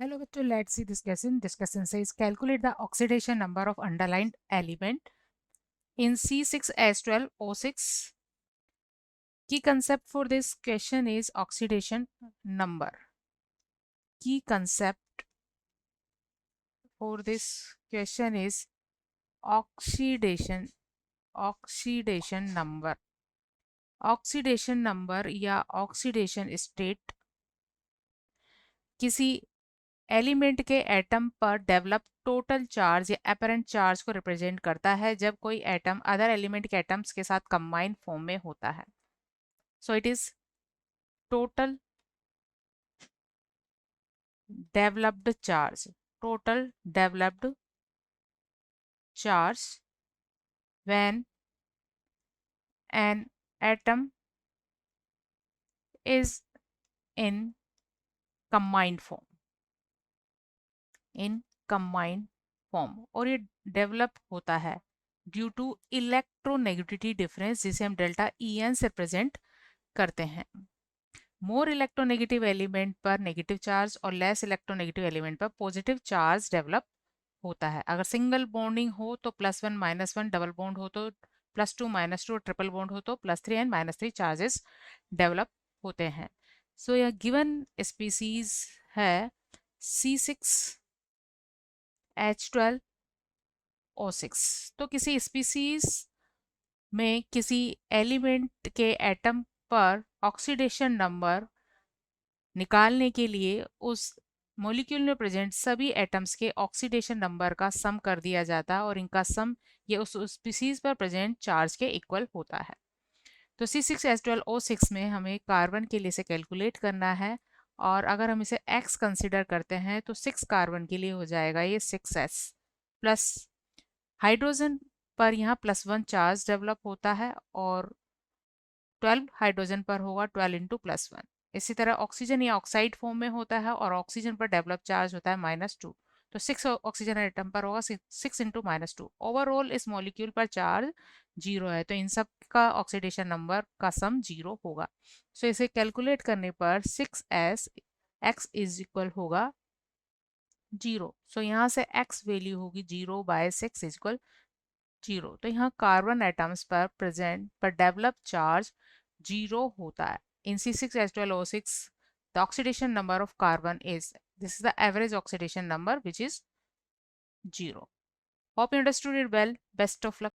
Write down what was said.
Hello, bachcho. Let's see this question. This question says calculate the oxidation number of underlined element in C6H12O6. Key concept for this question is oxidation number. Key concept for this question is oxidation number. Oxidation number या oxidation state किसी element के atom पर develop total charge या apparent charge को represent करता है जब कोई एटम अदर एलिमेंट के एटम्स के साथ कंबाइन फॉर्म में होता है. So it is total developed charge. Total developed charge when an atom is in combined form. In combined form. और ये डेवलप होता है ड्यू टू इलेक्ट्रोनेगेटिविटी डिफरेंस जिसे हम डेल्टा EN से प्रेजेंट करते हैं. मोर इलेक्ट्रोनेगेटिव एलिमेंट पर नेगेटिव चार्ज और लेस इलेक्ट्रोनेगेटिव एलिमेंट पर पॉजिटिव चार्ज डेवलप होता है. अगर सिंगल बॉन्डिंग हो तो +1 -1, डबल बॉन्ड हो तो +2 -2, ट्रिपल बॉन्ड हो तो +3 एंड -3 चार्जेस डेवलप होते हैं. सो यह गिवन स्पीसीज है C6H12O6. तो किसी स्पीसीज में किसी एलिमेंट के एटम पर ऑक्सीडेशन नंबर निकालने के लिए उस मॉलिक्यूल में प्रेजेंट सभी एटम्स के ऑक्सीडेशन नंबर का सम कर दिया जाता है और इनका सम ये उस स्पीसीज पर प्रेजेंट चार्ज के इक्वल होता है. तो C6H12O6 में हमें कार्बन के लिए इसे कैलकुलेट करना है और अगर हम इसे X कंसिडर करते हैं तो 6 कार्बन के लिए हो जाएगा ये 6S प्लस हाइड्रोजन पर यहाँ +1 चार्ज डेवलप होता है और 12 हाइड्रोजन पर होगा 12 इंटू +1. इसी तरह ऑक्सीजन या ऑक्साइड फॉर्म में होता है और ऑक्सीजन पर डेवलप चार्ज होता है -2. तो 6 ऑक्सीजन एटम पर होगा 6 इंटू -2. ओवरऑल इस मॉलिक्यूल पर चार्ज 0 है तो इन सब का ऑक्सीडेशन नंबर का सम 0 होगा. सो इसे कैलकुलेट करने पर 6S x इज इक्वल होगा 0. सो यहाँ से x वैल्यू होगी 0/6 इज इक्वल 0. तो यहाँ कार्बन एटम्स पर प्रेजेंट पर डेवलप चार्ज 0 होता है. In C6H12O6 the oxidation number of carbon is, this is the average oxidation number which is 0. Hope you understood it well. Best of luck.